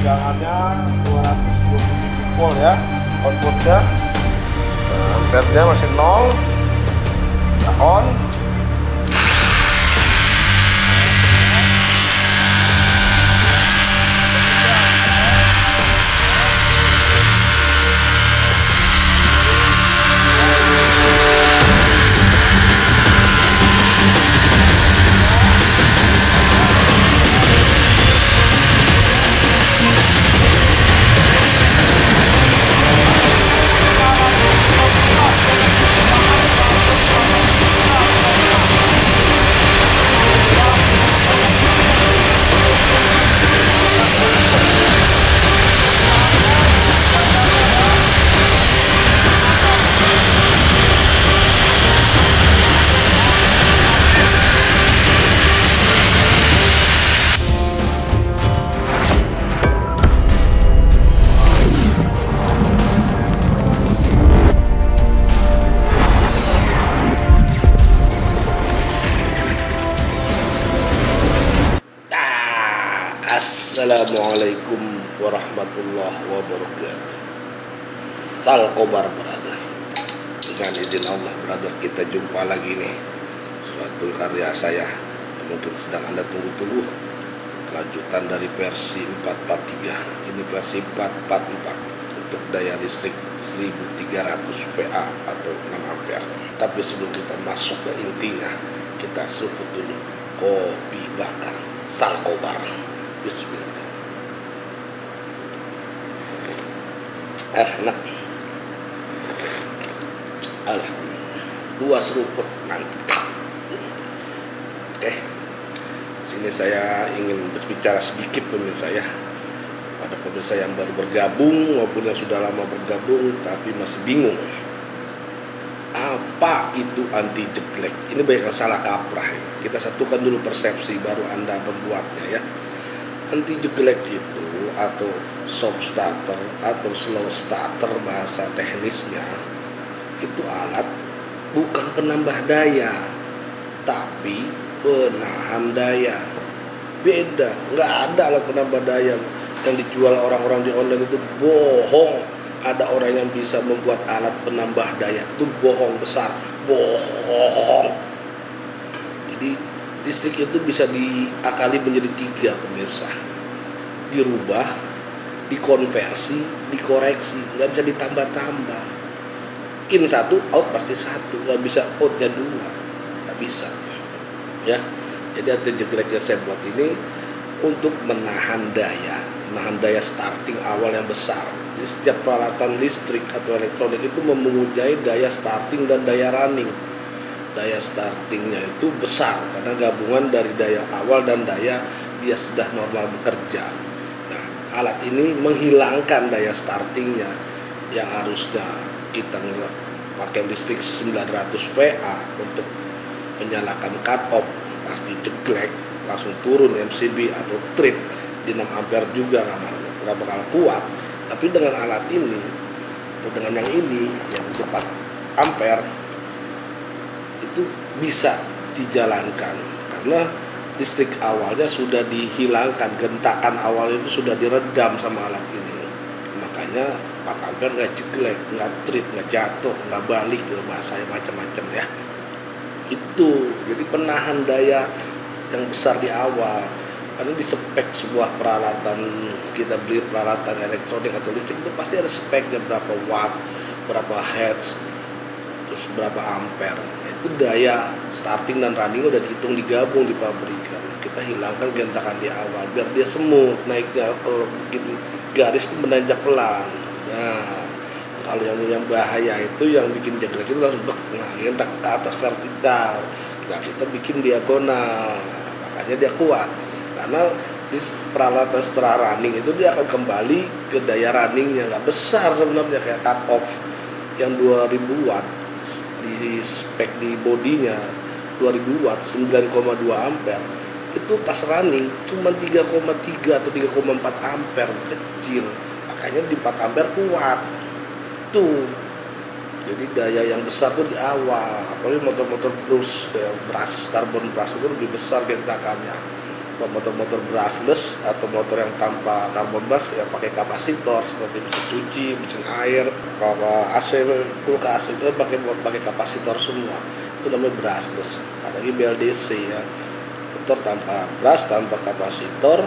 tegangannya 227 volt ya, outputnya. Nah, ampere-nya masih 0, kita on. Assalamualaikum warahmatullahi wabarakatuh. Salkobar brother. Dengan izin Allah brother, kita jumpa lagi nih. Suatu karya saya yang mungkin sedang Anda tunggu-tunggu. Lanjutan dari versi 443. Ini versi 444 untuk daya listrik 1300 VA atau 6 ampere. Tapi sebelum kita masuk ke intinya, kita seruput dulu kopi bakar Salkobar. Bismillah. Enak. Alhamdulillah. 2 seruput mantap. Oke. Sini saya ingin berbicara sedikit pemirsa ya. Pada pemirsa yang baru bergabung maupun yang sudah lama bergabung tapi masih bingung. Apa itu anti jeglek? Ini banyak yang salah kaprah. Kita satukan dulu persepsi baru Anda membuatnya ya. Anti jeglek itu atau soft starter atau slow starter bahasa teknisnya itu alat bukan penambah daya tapi penahan daya. Beda, nggak ada alat penambah daya yang dijual orang-orang di online itu bohong. Ada orang yang bisa membuat alat penambah daya itu bohong besar, bohong. Jadi listrik itu bisa diakali menjadi 3 pemirsa, dirubah, dikonversi, dikoreksi, nggak bisa ditambah-tambah. In 1, out pasti 1, nggak bisa outnya 2, nggak bisa. Ya, jadi anti jeglek yang saya buat ini untuk menahan daya starting awal yang besar. Jadi setiap peralatan listrik atau elektronik itu mempunyai daya starting dan daya running. Daya startingnya itu besar karena gabungan dari daya awal dan daya dia sudah normal bekerja. Nah, alat ini menghilangkan daya startingnya yang harusnya kita pakai listrik 900 VA untuk menyalakan cut off pasti jeglek, langsung turun MCB atau trip di 6 ampere juga nggak bakal kuat. Tapi dengan alat ini atau dengan yang ini yang 4 ampere itu bisa dijalankan karena listrik awalnya sudah dihilangkan, gentakan awal itu sudah diredam sama alat ini. Makanya 4 ampere nggak jeglek, nggak trip, nggak jatuh, nggak balik, bahasanya macam-macam ya. Itu jadi penahan daya yang besar di awal. Karena di spek sebuah peralatan, kita beli peralatan elektronik atau listrik itu pasti ada speknya, berapa watt, berapa hertz, terus berapa ampere. Itu daya starting dan running udah dihitung, digabung di pabrikan. Kita hilangkan gentakan di awal biar dia semut naiknya. Kalau bikin garis itu menanjak pelan. Nah, kalau yang bahaya itu yang bikin jeglek itu langsung gentak ke atas vertikal. Nah, kita bikin diagonal. Nah, makanya dia kuat. Karena di peralatan setelah running itu dia akan kembali ke daya runningnya, nggak besar sebenarnya kayak cut off yang 2000 watt. Di spek di bodinya 2000 watt 9,2 ampere itu pas running cuma 3,3 atau 3,4 ampere, kecil. Makanya di 4 ampere kuat tuh. Jadi daya yang besar tuh di awal, apalagi motor-motor brush, brush, karbon brush itu lebih besar gentakannya. motor-motor brushless atau motor yang tanpa carbon brush ya pakai kapasitor seperti mesin cuci, mesin air, AC, kulkas itu pakai kapasitor semua. Itu namanya brushless. Ada lagi BLDC ya, motor tanpa brush, tanpa kapasitor,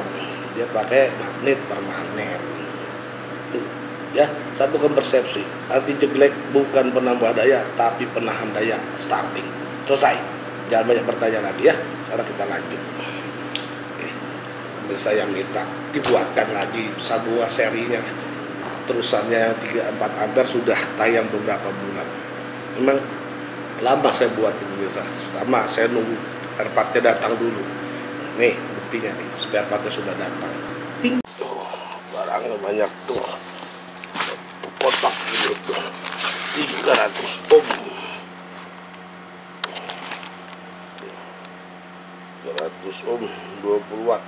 dia pakai magnet permanen. Itu ya, satukan persepsi. Anti jeglek bukan penambah daya tapi penahan daya starting. Selesai. Jangan banyak bertanya lagi ya. Sekarang kita lanjut. Saya minta dibuatkan lagi sebuah serinya, terusannya 3-4 ampere sudah tayang beberapa bulan. Memang lama saya buat pemirsa. Pertama saya nunggu spare partnya datang dulu. Nih buktinya nih, spare partnya sudah datang. Ting, barangnya banyak tuh. Tuh kotak gitu tuh. 300 ohm. 300 ohm 20 watt.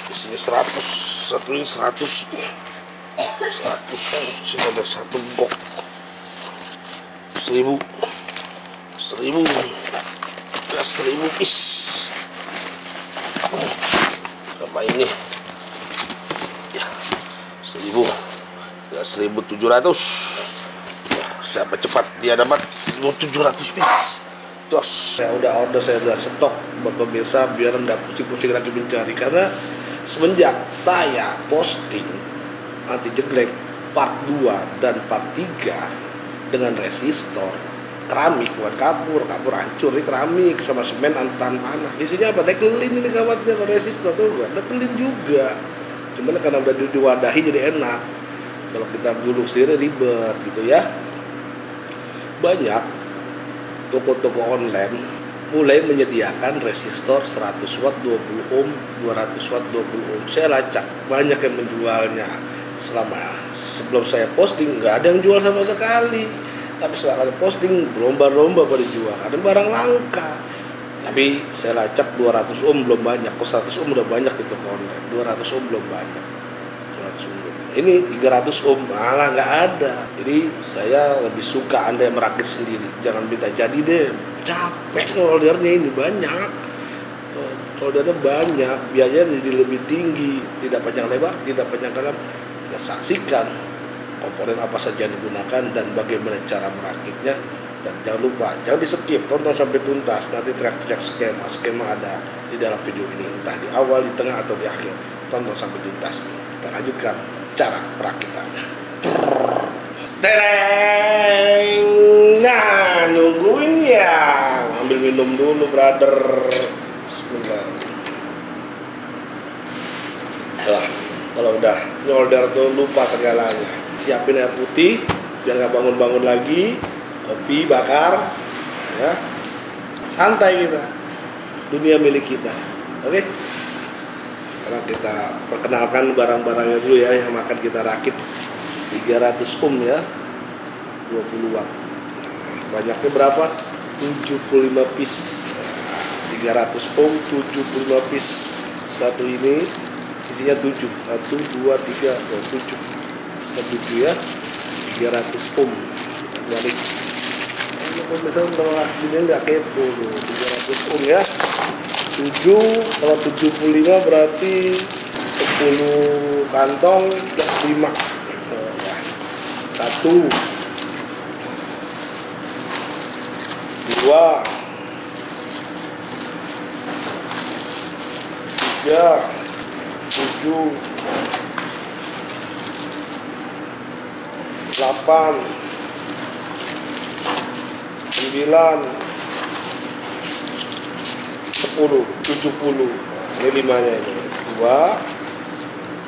Di sini 100, satu ini 100, 100, sini ada satu box, 1000, 1000, ya 1000 piece. Berapa ini? Ya 1000, ya 1700. Ya, siapa cepat dia dapat 1700 piece. Jos. Saya udah order, saya udah stok buat pemirsa biar nggak pusing-pusing lagi mencari, karena semenjak saya posting anti jeglek part 2 dan part 3 dengan resistor keramik, bukan kapur hancur, ini keramik sama semen tahan panas. Isinya apa? Dekelin ini kawatnya, kalau resistor tuh gak dekelin juga. Cuman karena udah diwadahi jadi enak. Kalau kita gulung sendiri ribet gitu ya. Banyak toko-toko online mulai menyediakan resistor 100 watt 20 ohm, 200 watt 20 ohm. Saya lacak, banyak yang menjualnya. Sebelum saya posting nggak ada yang jual sama sekali. Tapi setelah posting berlomba-lomba pada jual, ada barang langka. Tapi saya lacak 200 ohm belum banyak, kok 100 ohm udah banyak di toko online. 200 ohm belum banyak. 200 ohm belum. Ini 300 ohm malah nggak ada. Jadi saya lebih suka Anda yang merakit sendiri. Jangan minta jadi deh. Capek soldernya ini banyak, soldernya banyak, biayanya jadi lebih tinggi, tidak panjang lebar, tidak panjang dalam. Kita saksikan komponen apa saja yang digunakan dan bagaimana cara merakitnya, dan jangan lupa jangan di skip, tonton sampai tuntas. Nanti teriak-teriak skema ada di dalam video ini, entah di awal, di tengah atau di akhir. Tonton sampai tuntas. Kita lanjutkan cara perakitannya. Tereng, nah nungguin ya, ambil minum dulu brother. Bismillah. Alah, kalau udah nyolder tuh lupa segalanya. Siapin air putih biar nggak bangun-bangun lagi, kopi bakar, ya santai kita. Dunia milik kita, oke? Sekarang kita perkenalkan barang-barangnya dulu ya yang akan kita rakit. 300 ohm ya, 20 watt. Banyaknya berapa? 75 piece. 300 ohm 75 piece. Satu ini isinya 7. 1 2 3 7. 7 ya. 300 ohm. Balik. Ini misalnya kalau ini enggak kepo loh. 300 ohm ya. 7 kalau 75 berarti 10 kantong plus 5. 1 2 3 7 8 9 10 70. Ini 5-nya ini. 2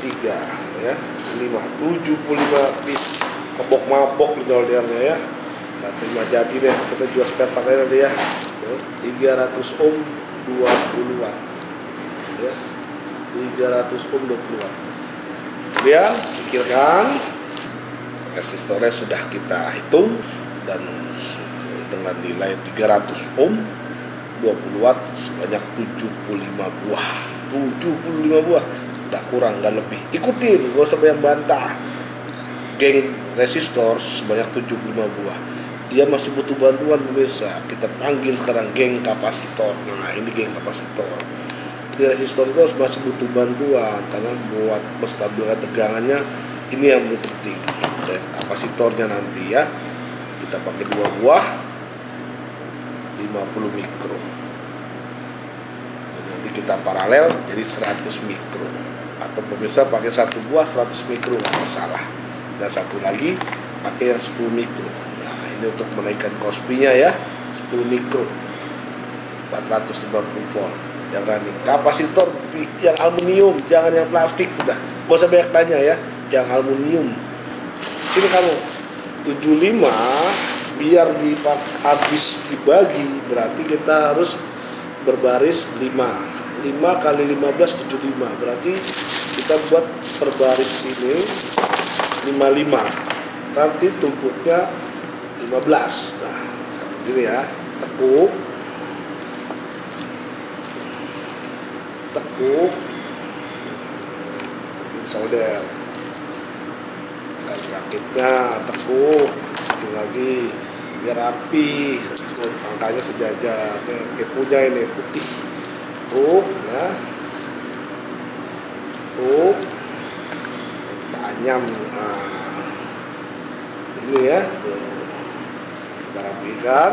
3 ya. 5 75 piece. Mabok soldernya ya, nggak terima jadi deh, kita jual spare partnya nanti ya. 300 ohm 20 watt ya, 300 ohm 20 watt. Kemudian sikirkan, resistornya sudah kita hitung dan dengan nilai 300 ohm 20 watt sebanyak 75 buah. 75 buah, nggak kurang nggak lebih. Ikutin, gak usah banyak bantah. Geng resistor sebanyak 75 buah. Dia masih butuh bantuan pemirsa. Kita panggil sekarang geng kapasitor. Nah ini geng kapasitor. di resistor itu masih butuh bantuan karena buat menstabilkan tegangannya ini yang penting. Oke, kapasitornya nanti ya kita pakai 2 buah 50 mikro. Jadi nanti kita paralel jadi 100 mikro, atau pemirsa pakai 1 buah 100 mikro nggak masalah, dan satu lagi pakai yang 10 mikro. Nah ini untuk menaikkan Kospi-nya ya, 10 mikro 450 volt yang running. Kapasitor yang aluminium, jangan yang plastik, udah gak usah banyak tanya ya, yang aluminium. Sini kamu 75, biar habis dibagi berarti kita harus berbaris 5 kali 15 75, berarti kita buat per baris ini 55, nanti tumpuknya 15. Nah seperti ini ya, tekuk solder, rakitnya tekuk lagi biar rapi, angkanya sejajar. Ini punya ini putih, ya, kita anyam. Nah, ini ya, tuh. Kita rapikan,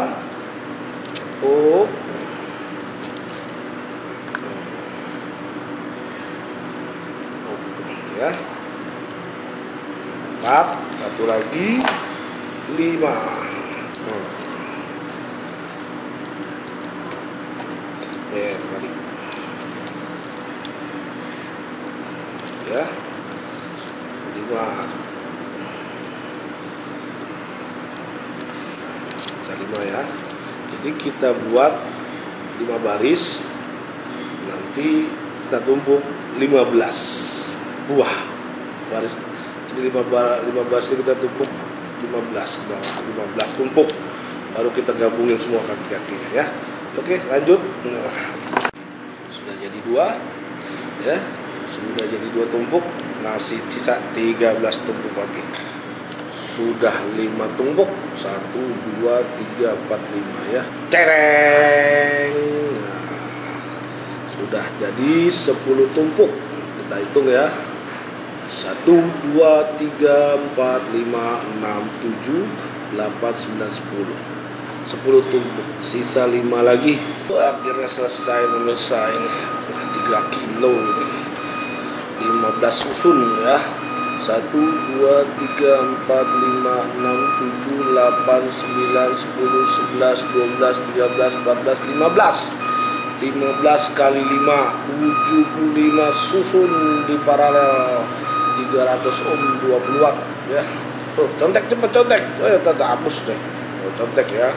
ya, 4, satu lagi 5. Balik ya, 5 ya. Jadi kita buat 5 baris, nanti kita tumpuk 15 buah baris. Jadi 5 baris kita tumpuk 15 tumpuk, baru kita gabungin semua kaki-kakinya ya. Oke, lanjut. Nah, sudah jadi 2 ya, sudah jadi 2 tumpuk, masih sisa 13 tumpuk lagi. Sudah 5 tumpuk, 1 2 3 4 5 ya, tereng. Nah, sudah jadi 10 tumpuk, kita hitung ya, 1 2 3 4 5 6 7 8 9 10 tumpuk, sisa 5 lagi. Akhirnya selesai pemirsa, ini 3 kilo ini, 15 susun ya, 1 2 3 4 5 6 7 8 9 10 11 12 13 14 15 kali 5 75 susun di paralel 300 ohm 20 watt ya. Tuh, contek, cepet contek. Oh ya, tata hapus deh. Oh, contek ya.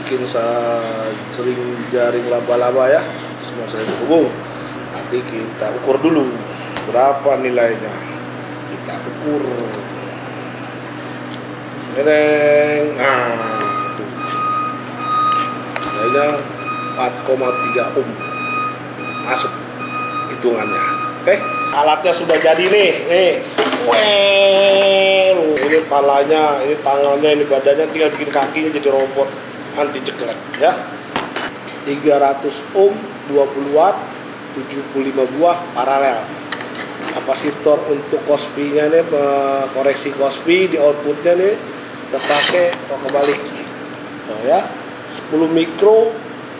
Bikin sering jaring laba-laba ya. Semua sering hubung. Nanti kita ukur dulu berapa nilainya. Kita ukur. Neng. Nah, itu. Nilainya 4,3 ohm. Masuk hitungannya. Oke, alatnya sudah jadi nih. Ini palanya, ini tangannya, ini badannya, tinggal bikin kakinya jadi robot anti jeglek ya. 300 ohm 20 watt 75 buah paralel. Kapasitor untuk Kospi-nya nih, koreksi Kospi di outputnya nih kita pakai kebalik. Oh ya, 10 mikro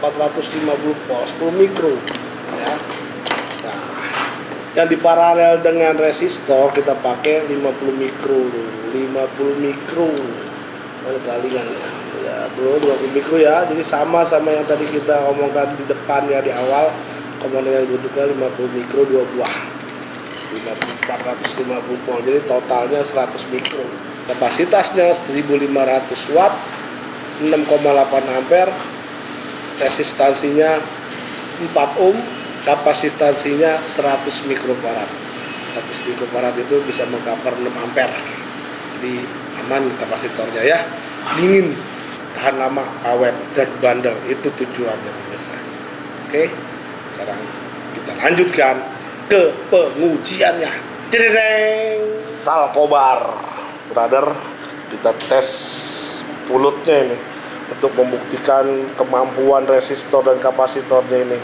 450 volt, 10 mikro ya. Nah, yang di paralel dengan resistor kita pakai 50 mikro, 50 mikro kalian ya, 20 mikro ya. Jadi sama yang tadi kita omongkan di depan ya, di awal komponen yang dibutuhkan 50 mikro 2 buah 450 volt, jadi totalnya 100 mikro. Kapasitasnya 1500 watt 6,8 ampere, resistansinya 4 ohm, kapasitansinya 100 mikrofarad. 100 mikrofarad itu bisa mengcover 6 ampere. Jadi aman kapasitornya ya. Dingin, tahan lama, awet dan bandel. Itu tujuannya pemirsa. Oke. Sekarang kita lanjutkan ke pengujiannya. Dedeng, Salkobar. Brother, kita tes pulutnya ini untuk membuktikan kemampuan resistor dan kapasitornya ini.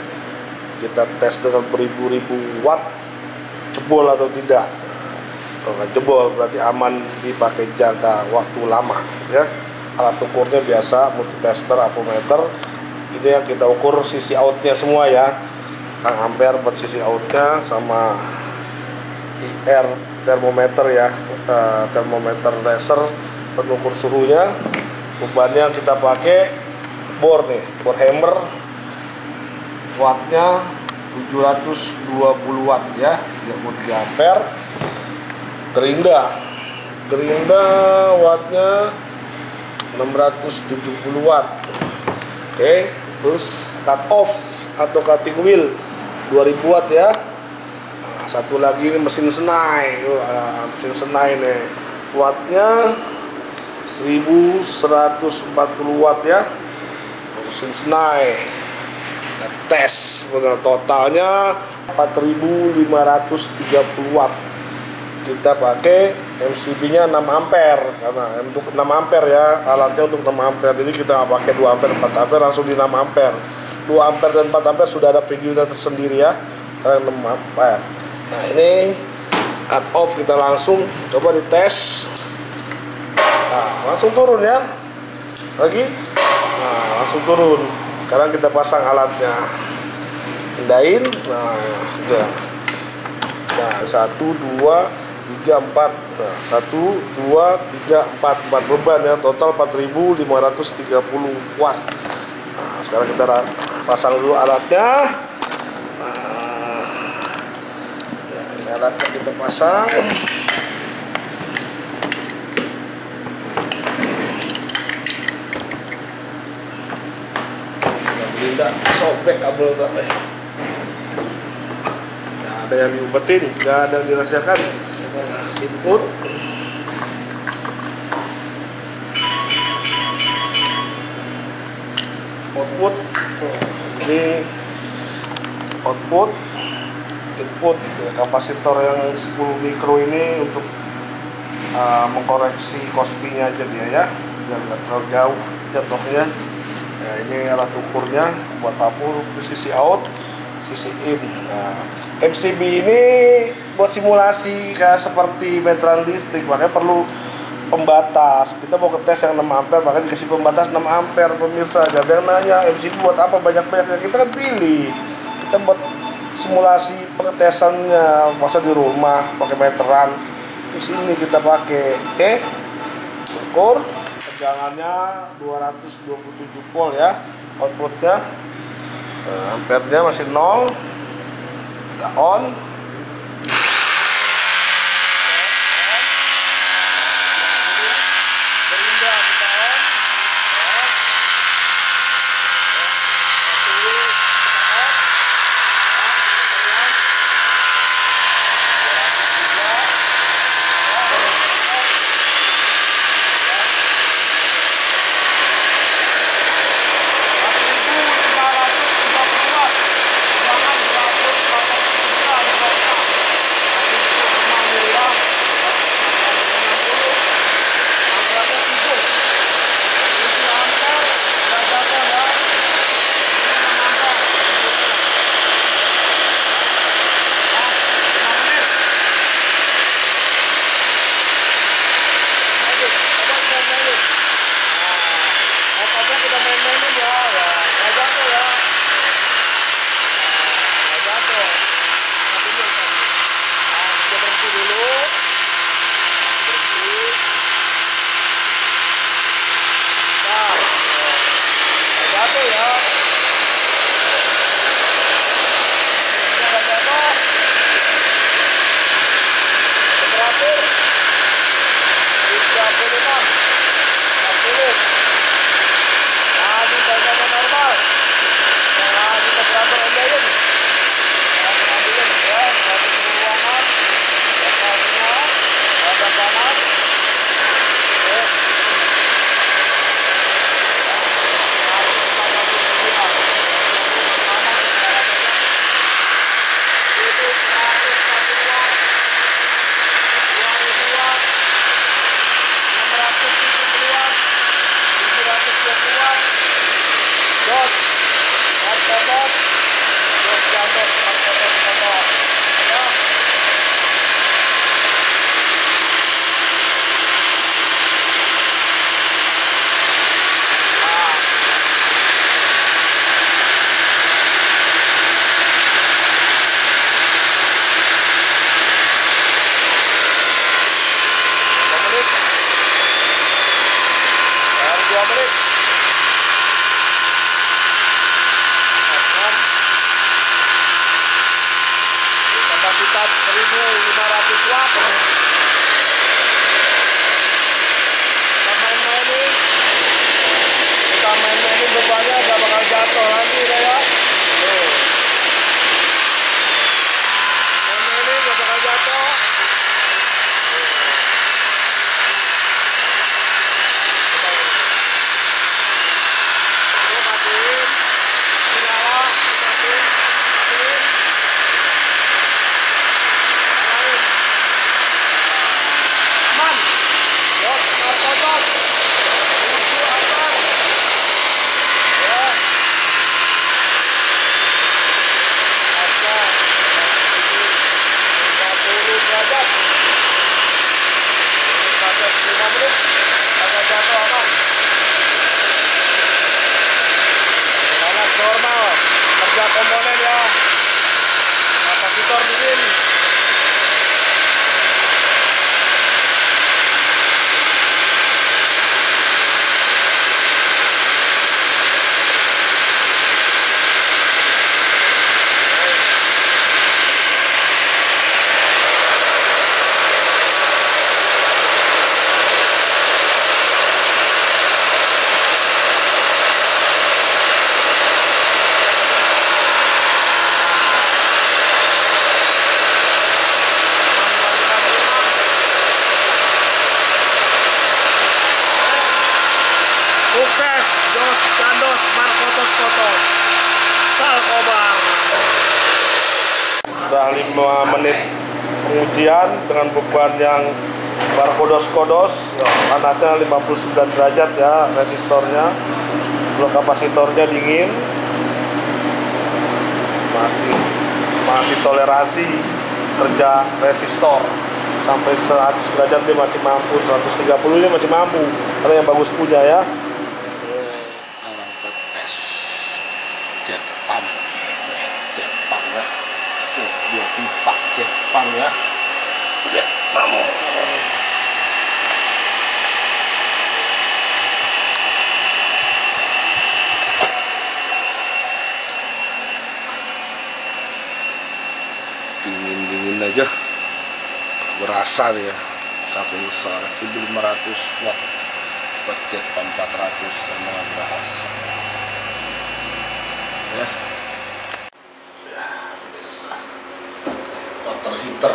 kita tes dengan beribu-ribu watt jebol atau tidak. Kalau nggak jebol berarti aman dipakai jangka waktu lama ya. Alat ukurnya biasa multitester avometer. Ini yang kita ukur sisi outnya semua ya, kang ampere buat sisi outnya, sama IR termometer ya, termometer laser pengukur suhunya. Bebannya kita pakai bor nih, bor hammer, wattnya 720 watt ya, 33 ampere. Gerinda wattnya 670 watt. Oke, terus cut off atau cutting wheel 2000 watt ya. Nah, satu lagi ini mesin senai. Mesin senai nih, wattnya 1140 watt ya, mesin senai. Kita tes totalnya 4530 watt. Kita pakai MCB-nya 6 ampere karena untuk 6 ampere ya, alatnya untuk 6 ampere. Jadi kita nggak pakai 2 ampere 4 ampere, langsung di 6 ampere. 2 ampere dan 4 ampere sudah ada videonya tersendiri ya. Kita 6 ampere. Nah, ini cut off, kita langsung coba dites. Nah, langsung turun ya. Lagi. Nah, langsung turun. Sekarang kita pasang alatnya. Pindahin. Nah, udah. Nah, 1 2 3 4. Nah, 1 2 3 4 beban ya, total 4530 watt. Nah, sekarang kita pasang dulu alatnya. Nah, ini alatnya kita pasang. Tidak sobek kabel tadi. Nggak ada yang diumpetin, nggak ada yang dirahasiakan. Input, output. Ini output, input kapasitor yang 10 mikro ini untuk mengkoreksi kospinya aja dia ya, biar nggak terlalu jauh jatuhnya. Nah, ini alat ukurnya buat dapur, sisi out, sisi in. Nah, MCB ini buat simulasi kayak seperti meteran listrik, makanya perlu pembatas. Kita mau ke tes yang 6 ampere, makanya dikasih pembatas 6 ampere pemirsa. Jadi yang nanya MCB buat apa banyak-banyak, kita kan pilih. Kita buat simulasi pengetesannya, masa di rumah pakai meteran. Di sini kita pakai ukur. Tegangannya 227 volt ya, outputnya. Ampernya masih 0. Kita on. menit agak jatuh aman. Panas normal, kerja komponen ya, kapasitor dingin. Sukses Dos Gandos Markotos Salkobar. Sudah 5 menit pengujian dengan beban yang barkodos-kodos, panasnya 59 derajat ya resistornya, kalau kapasitornya dingin, masih toleransi kerja resistor. Sampai 100 derajat dia masih mampu, 130 dia masih mampu, karena yang bagus punya ya. Sekarang kita tes jet pump ya, dua pipa jet pump ya, jet pump. Dingin aja berasa ya, satu besar 1500 watt buat jet pump 400 sama berasa ya. Ya biasa water heater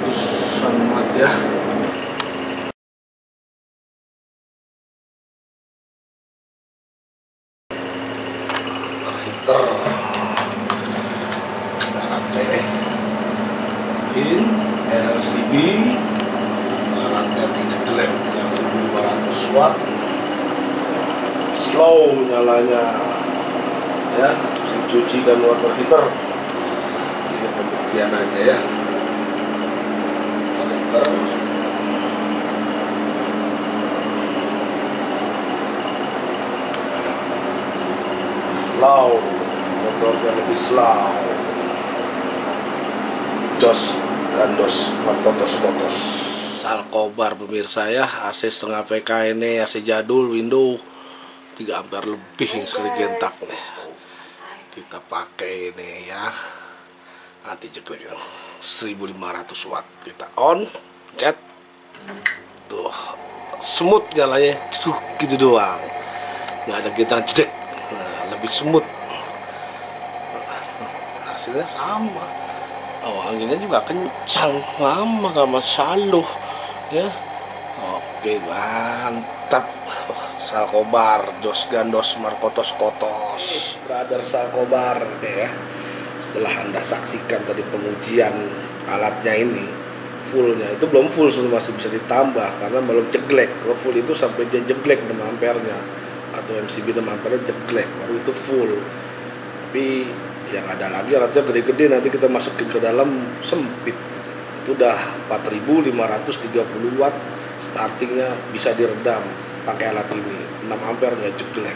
500 watt ya. Water heater in LCD, alatnya tidak jelek yang 1200 watt, slow nyalanya ya, mesin cuci dan water heater. Ini pembuktian aja ya, water heater slow, motornya lebih slow. Dos Gandos Markotos Salkobar pemirsa ya, AC setengah PK ini, AC jadul, window 3 ampere lebih yang sekali gentak nih. Kita pakai ini ya, anti jeglek 1500 watt. Kita on, cet, tuh smooth nyalanya, tuh gitu doang, nggak ada gentak jedek, lebih smooth, hasilnya sama. Oh, anginnya juga kencang, lama gak masalah ya. Oke, mantap. Salkobar, Dos Gandos Markotos Brother Salkobar deh ya. Setelah Anda saksikan tadi pengujian alatnya ini, fullnya itu belum full, masih bisa ditambah karena belum jeglek. Kalau full itu sampai dia jeglek 6 ampernya atau MCB 6 ampernya jeglek, baru itu full. Tapi yang ada lagi alatnya gede-gede, nanti kita masukin ke dalam sempit, itu udah 4530 watt startingnya, bisa diredam pakai alat ini. 6 ampere nggak jeglek,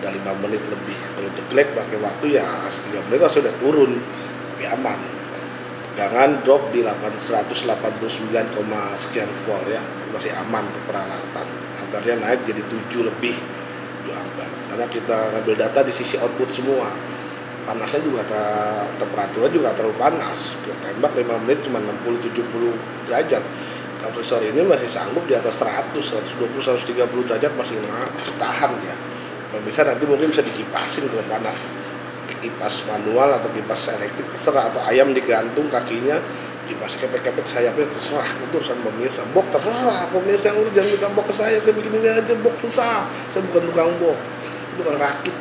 udah 5 menit lebih. Kalau jeglek pakai waktu ya 3 menit sudah turun, tapi aman. Tegangan drop di 189, sekian volt ya, masih aman untuk peralatan. Ampernya naik jadi 7 lebih 7 ampere, karena kita ngambil data di sisi output semua. Panasnya juga, temperaturnya juga terlalu panas. Kita tembak 5 menit cuma 60-70 derajat. Kompresor ini masih sanggup di atas 100, 120, 130 derajat masih tahan ya. Bisa nanti mungkin bisa dikipasin kalau panas, kipas manual atau kipas elektrik terserah, atau ayam digantung kakinya, kipas kepek-kepek sayapnya terserah. Itu urusan pemirsa. Bok terserah pemirsa, yang urus jangan minta bok ke saya begininya aja, bok susah. Saya bukan tukang bok, itu kan rakit.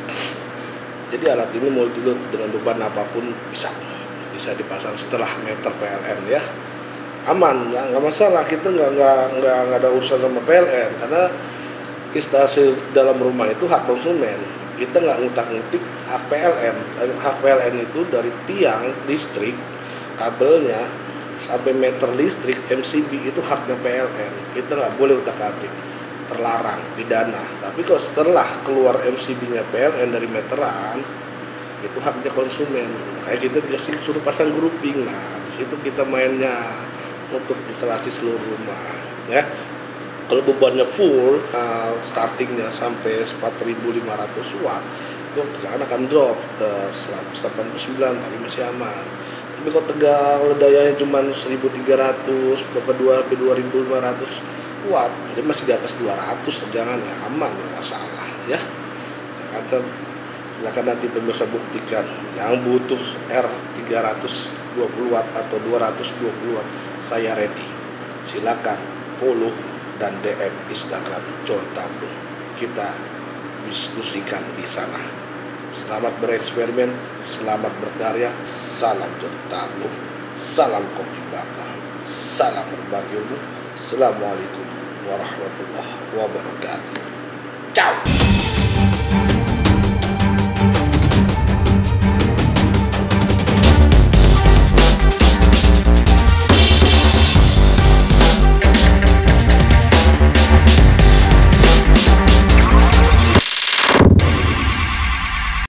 Jadi alat ini multi load dengan beban apapun bisa dipasang setelah meter PLN ya, aman, nggak masalah. Kita nggak ada urusan sama PLN, karena instalasi dalam rumah itu hak konsumen. Kita nggak ngutak-ngutik hak PLN. Hak PLN itu dari tiang listrik kabelnya sampai meter listrik MCB itu haknya PLN, kita nggak boleh utak-atik, terlarang, pidana. Tapi kalau setelah keluar MCB-nya PLN dari meteran, itu haknya konsumen. Kayak kita dikasih suruh pasang grouping, nah di situ kita mainnya untuk instalasi seluruh rumah, ya. Kalau bebannya full, startingnya sampai 4.500 watt, itu tegangan akan drop ke 189, tapi masih aman. Tapi kalau tegangan dayanya cuma 1.300, berapa 2.500 watt, jadi masih di atas 200 tegangannya, aman, nggak masalah, ya. Silakan nanti pemirsa buktikan. Yang butuh R320 watt atau 220 watt, saya ready. Silakan follow dan DM Instagram John Tabung. Kita diskusikan di sana. Selamat bereksperimen, selamat berkarya. Salam John Tabung, salam kopi bakar, salam berbagi ilmu. Assalamualaikum warahmatullahi wabarakatuh. Ciao.